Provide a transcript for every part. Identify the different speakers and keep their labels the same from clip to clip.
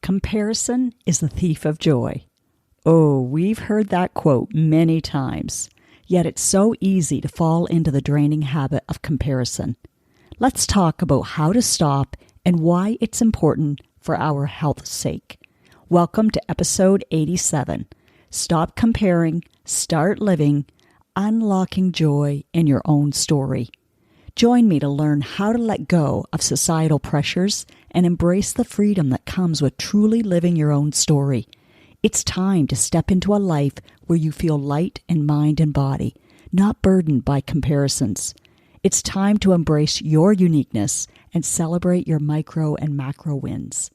Speaker 1: Comparison is the thief of joy. Oh, we've heard that quote many times, yet it's so easy to fall into the draining habit of comparison. Let's talk about how to stop and why it's important for our health's sake. Welcome to episode 87. Stop comparing, start living, unlocking joy in your own story. Join me to learn how to let go of societal pressures and embrace the freedom that comes with truly living your own story. It's time to step into a life where you feel light in mind and body, not burdened by comparisons. It's time to embrace your uniqueness and celebrate your micro and macro wins.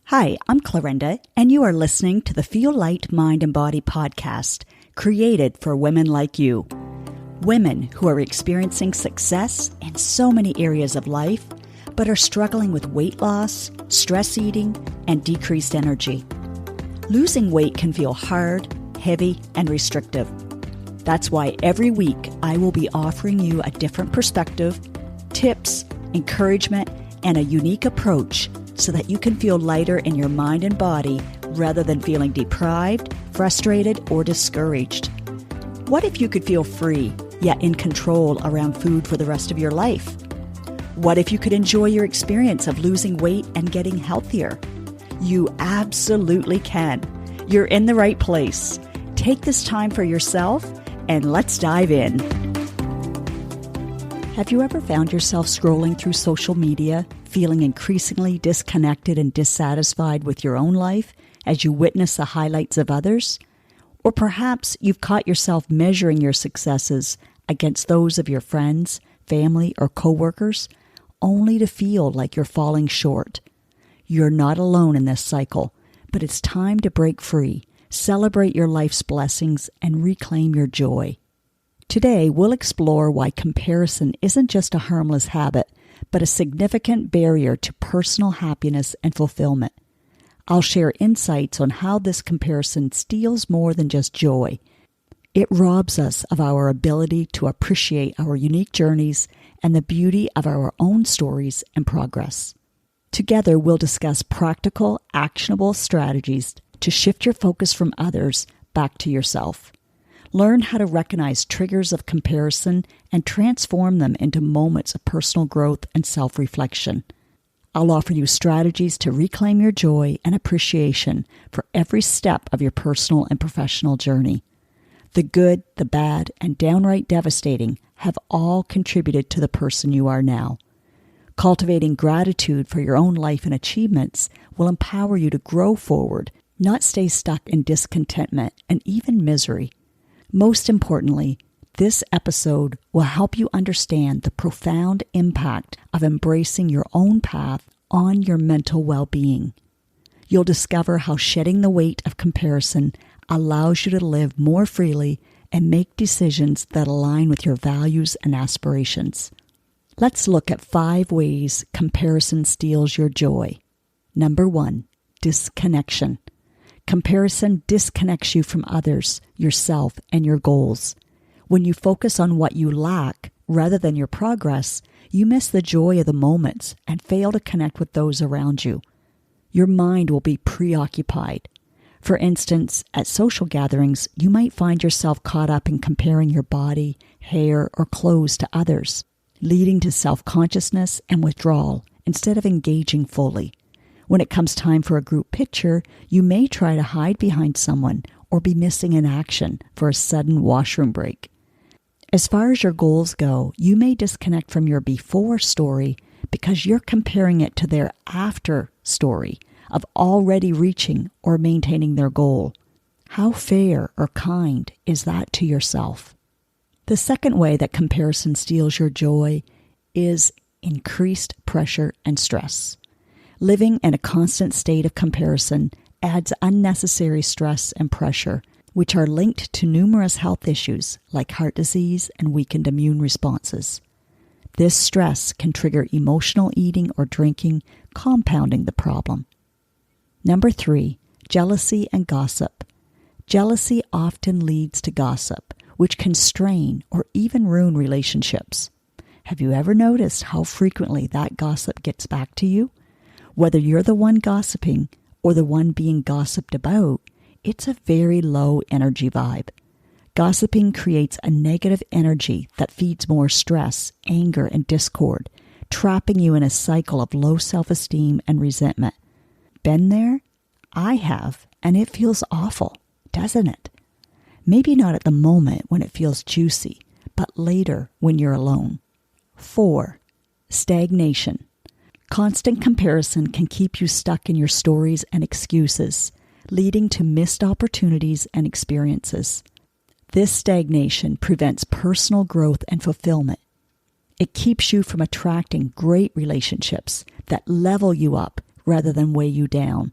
Speaker 1: Hi, I'm Clarinda, and you are listening to the Feel Light, Mind and Body podcast, created for women like you. Women who are experiencing success in so many areas of life, but are struggling with weight loss, stress eating, and decreased energy. Losing weight can feel hard, heavy, and restrictive. That's why every week I will be offering you a different perspective, tips, encouragement, and a unique approach so that you can feel lighter in your mind and body rather than feeling deprived, frustrated, or discouraged. What if you could feel free, yet in control around food for the rest of your life? What if you could enjoy your experience of losing weight and getting healthier? You absolutely can. You're in the right place. Take this time for yourself and let's dive in. Have you ever found yourself scrolling through social media, feeling increasingly disconnected and dissatisfied with your own life as you witness the highlights of others? Or perhaps you've caught yourself measuring your successes against those of your friends, family, or coworkers, only to feel like you're falling short. You're not alone in this cycle, but it's time to break free, celebrate your life's blessings, and reclaim your joy. Today, we'll explore why comparison isn't just a harmless habit, but a significant barrier to personal happiness and fulfillment. I'll share insights on how this comparison steals more than just joy. It robs us of our ability to appreciate our unique journeys and the beauty of our own stories and progress. Together, we'll discuss practical, actionable strategies to shift your focus from others back to yourself. Learn how to recognize triggers of comparison and transform them into moments of personal growth and self-reflection. I'll offer you strategies to reclaim your joy and appreciation for every step of your personal and professional journey. The good, the bad, and downright devastating have all contributed to the person you are now. Cultivating gratitude for your own life and achievements will empower you to grow forward, not stay stuck in discontentment and even misery. Most importantly, this episode will help you understand the profound impact of embracing your own path on your mental well-being. You'll discover how shedding the weight of comparison allows you to live more freely and make decisions that align with your values and aspirations. Let's look at 5 ways comparison steals your joy. Number 1, disconnection. Comparison disconnects you from others, yourself, and your goals. When you focus on what you lack rather than your progress, you miss the joy of the moments and fail to connect with those around you. Your mind will be preoccupied. For instance, at social gatherings, you might find yourself caught up in comparing your body, hair, or clothes to others, leading to self-consciousness and withdrawal instead of engaging fully. When it comes time for a group picture, you may try to hide behind someone or be missing in action for a sudden washroom break. As far as your goals go, you may disconnect from your before story because you're comparing it to their after story of already reaching or maintaining their goal. How fair or kind is that to yourself? The second way that comparison steals your joy is increased pressure and stress. Living in a constant state of comparison adds unnecessary stress and pressure, which are linked to numerous health issues like heart disease and weakened immune responses. This stress can trigger emotional eating or drinking, compounding the problem. Number 3, jealousy and gossip. Jealousy often leads to gossip, which can strain or even ruin relationships. Have you ever noticed how frequently that gossip gets back to you? Whether you're the one gossiping or the one being gossiped about, it's a very low energy vibe. Gossiping creates a negative energy that feeds more stress, anger, and discord, trapping you in a cycle of low self-esteem and resentment. Been there? I have, and it feels awful, doesn't it? Maybe not at the moment when it feels juicy, but later when you're alone. 4. Stagnation. Constant comparison can keep you stuck in your stories and excuses, leading to missed opportunities and experiences. This stagnation prevents personal growth and fulfillment. It keeps you from attracting great relationships that level you up rather than weigh you down.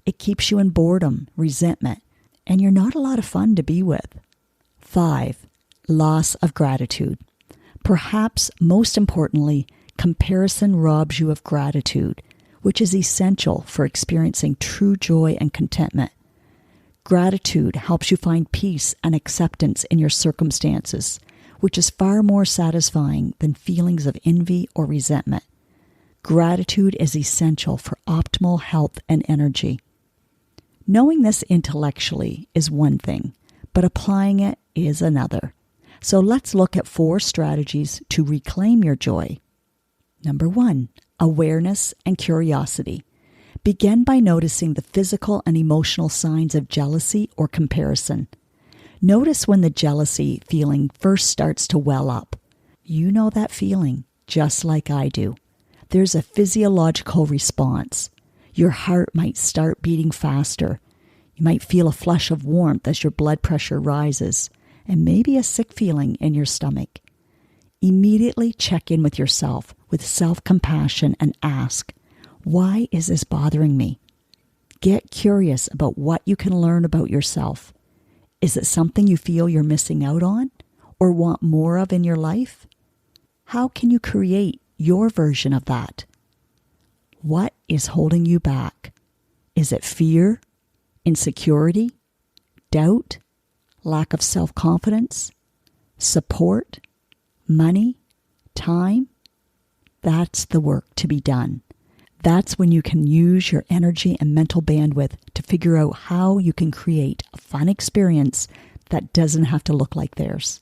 Speaker 1: It keeps you in boredom, resentment, and you're not a lot of fun to be with. 5. Loss of gratitude. Perhaps most importantly, comparison robs you of gratitude, which is essential for experiencing true joy and contentment. Gratitude helps you find peace and acceptance in your circumstances, which is far more satisfying than feelings of envy or resentment. Gratitude is essential for optimal health and energy. Knowing this intellectually is one thing, but applying it is another. So let's look at 4 strategies to reclaim your joy. Number 1, awareness and curiosity. Begin by noticing the physical and emotional signs of jealousy or comparison. Notice when the jealousy feeling first starts to well up. You know that feeling, just like I do. There's a physiological response. Your heart might start beating faster. You might feel a flush of warmth as your blood pressure rises, and maybe a sick feeling in your stomach. Immediately check in with yourself with self-compassion and ask, why is this bothering me? Get curious about what you can learn about yourself. Is it something you feel you're missing out on or want more of in your life? How can you create your version of that? What is holding you back? Is it fear, insecurity, doubt, lack of self-confidence, support, money, time? That's the work to be done. That's when you can use your energy and mental bandwidth to figure out how you can create a fun experience that doesn't have to look like theirs.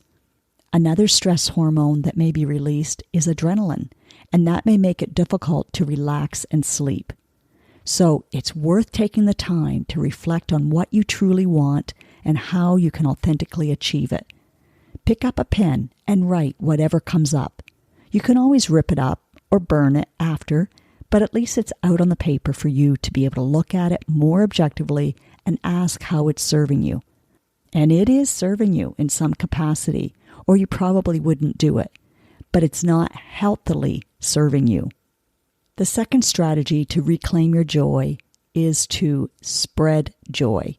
Speaker 1: Another stress hormone that may be released is adrenaline, and that may make it difficult to relax and sleep. So it's worth taking the time to reflect on what you truly want and how you can authentically achieve it. Pick up a pen and write whatever comes up. You can always rip it up or burn it after, but at least it's out on the paper for you to be able to look at it more objectively and ask how it's serving you. And it is serving you in some capacity, or you probably wouldn't do it, but it's not healthily serving you. The second strategy to reclaim your joy is to spread joy.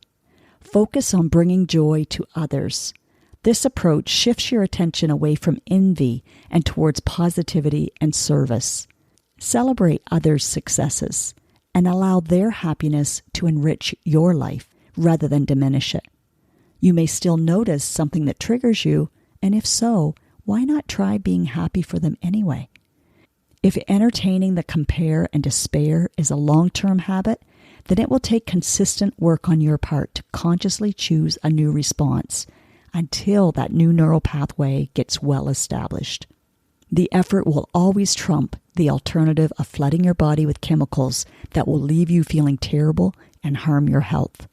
Speaker 1: Focus on bringing joy to others. This approach shifts your attention away from envy and towards positivity and service. Celebrate others' successes and allow their happiness to enrich your life rather than diminish it. You may still notice something that triggers you, and if so, why not try being happy for them anyway? If entertaining the compare and despair is a long-term habit, then it will take consistent work on your part to consciously choose a new response until that new neural pathway gets well established. The effort will always trump the alternative of flooding your body with chemicals that will leave you feeling terrible and harm your health.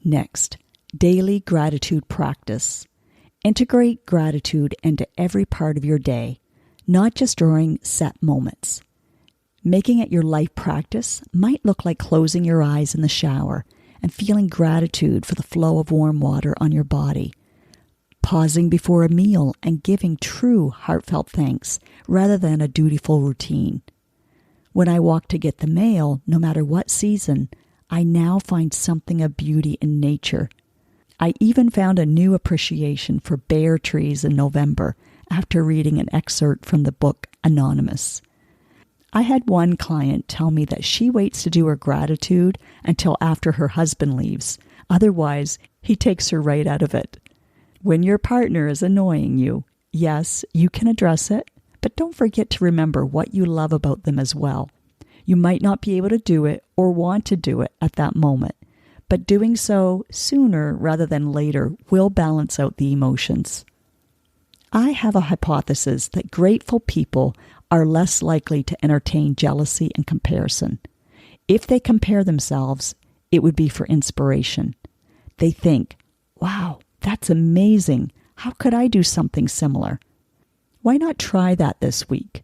Speaker 1: Next, daily gratitude practice. Integrate gratitude into every part of your day, not just during set moments. Making it your life practice might look like closing your eyes in the shower and feeling gratitude for the flow of warm water on your body, pausing before a meal and giving true heartfelt thanks rather than a dutiful routine. When I walk to get the mail, no matter what season, I now find something of beauty in nature. I even found a new appreciation for bare trees in November after reading an excerpt from the book Anonymous. I had one client tell me that she waits to do her gratitude until after her husband leaves. Otherwise, he takes her right out of it. When your partner is annoying you, yes, you can address it, but don't forget to remember what you love about them as well. You might not be able to do it or want to do it at that moment, but doing so sooner rather than later will balance out the emotions. I have a hypothesis that grateful people are less likely to entertain jealousy and comparison. If they compare themselves, it would be for inspiration. They think, wow, that's amazing. How could I do something similar? Why not try that this week?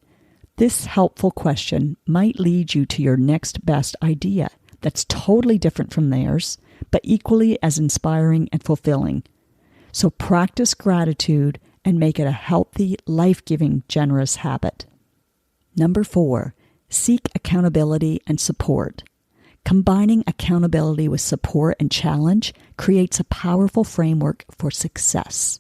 Speaker 1: This helpful question might lead you to your next best idea that's totally different from theirs, but equally as inspiring and fulfilling. So practice gratitude and make it a healthy, life-giving, generous habit. Number 4, seek accountability and support. Combining accountability with support and challenge creates a powerful framework for success.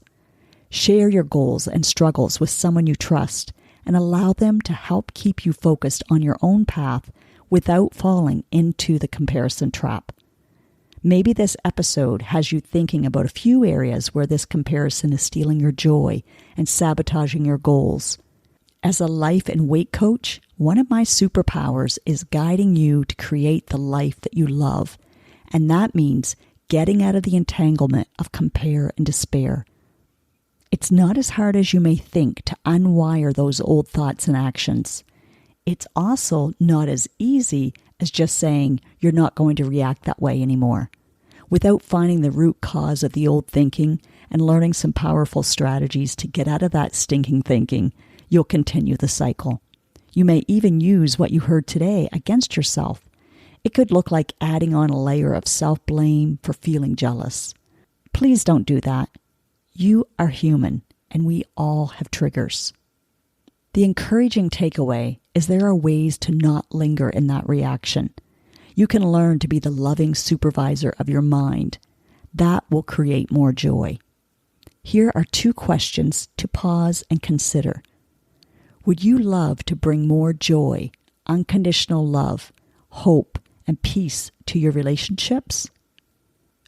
Speaker 1: Share your goals and struggles with someone you trust and allow them to help keep you focused on your own path without falling into the comparison trap. Maybe this episode has you thinking about a few areas where this comparison is stealing your joy and sabotaging your goals. As a life and weight coach, one of my superpowers is guiding you to create the life that you love, and that means getting out of the entanglement of compare and despair. It's not as hard as you may think to unwire those old thoughts and actions. It's also not as easy as just saying you're not going to react that way anymore. Without finding the root cause of the old thinking and learning some powerful strategies to get out of that stinking thinking, you'll continue the cycle. You may even use what you heard today against yourself. It could look like adding on a layer of self-blame for feeling jealous. Please don't do that. You are human, and we all have triggers. The encouraging takeaway is there are ways to not linger in that reaction. You can learn to be the loving supervisor of your mind. That will create more joy. Here are 2 questions to pause and consider. Would you love to bring more joy, unconditional love, hope, and peace to your relationships?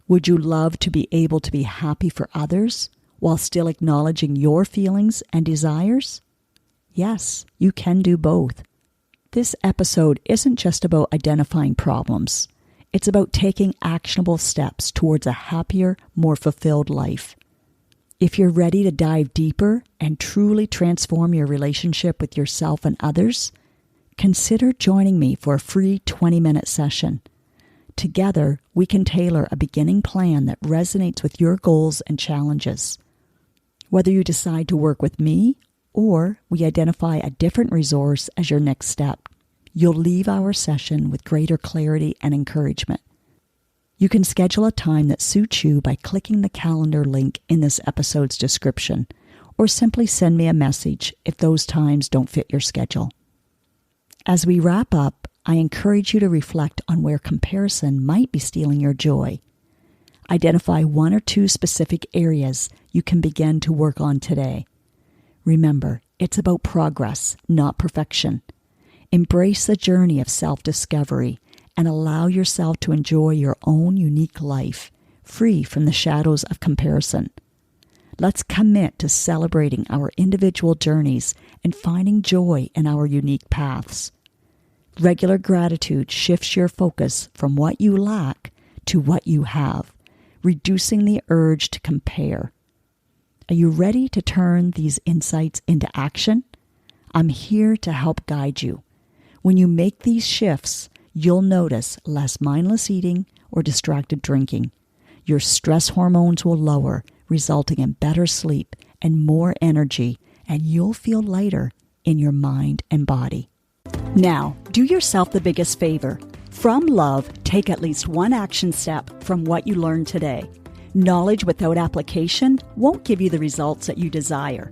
Speaker 1: Would you love to be able to be happy for others while still acknowledging your feelings and desires? Yes, you can do both. This episode isn't just about identifying problems. It's about taking actionable steps towards a happier, more fulfilled life. If you're ready to dive deeper and truly transform your relationship with yourself and others, consider joining me for a free 20-minute session. Together, we can tailor a beginning plan that resonates with your goals and challenges. Whether you decide to work with me or we identify a different resource as your next step, you'll leave our session with greater clarity and encouragement. You can schedule a time that suits you by clicking the calendar link in this episode's description, or simply send me a message if those times don't fit your schedule. As we wrap up, I encourage you to reflect on where comparison might be stealing your joy. Identify 1 or 2 specific areas you can begin to work on today. Remember, it's about progress, not perfection. Embrace the journey of self-discovery and allow yourself to enjoy your own unique life, free from the shadows of comparison. Let's commit to celebrating our individual journeys and finding joy in our unique paths. Regular gratitude shifts your focus from what you lack to what you have, reducing the urge to compare. Are you ready to turn these insights into action? I'm here to help guide you. When you make these shifts, you'll notice less mindless eating or distracted drinking. Your stress hormones will lower, resulting in better sleep and more energy, and you'll feel lighter in your mind and body. Now, do yourself the biggest favor. From love, take at least 1 action step from what you learned today. Knowledge without application won't give you the results that you desire.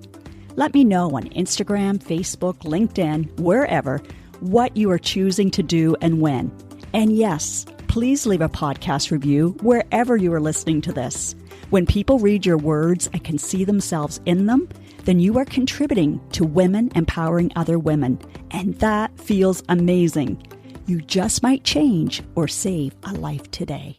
Speaker 1: Let me know on Instagram, Facebook, LinkedIn, wherever, what you are choosing to do and when. And yes, please leave a podcast review wherever you are listening to this. When people read your words and can see themselves in them, then you are contributing to women empowering other women, and that feels amazing. You just might change or save a life today.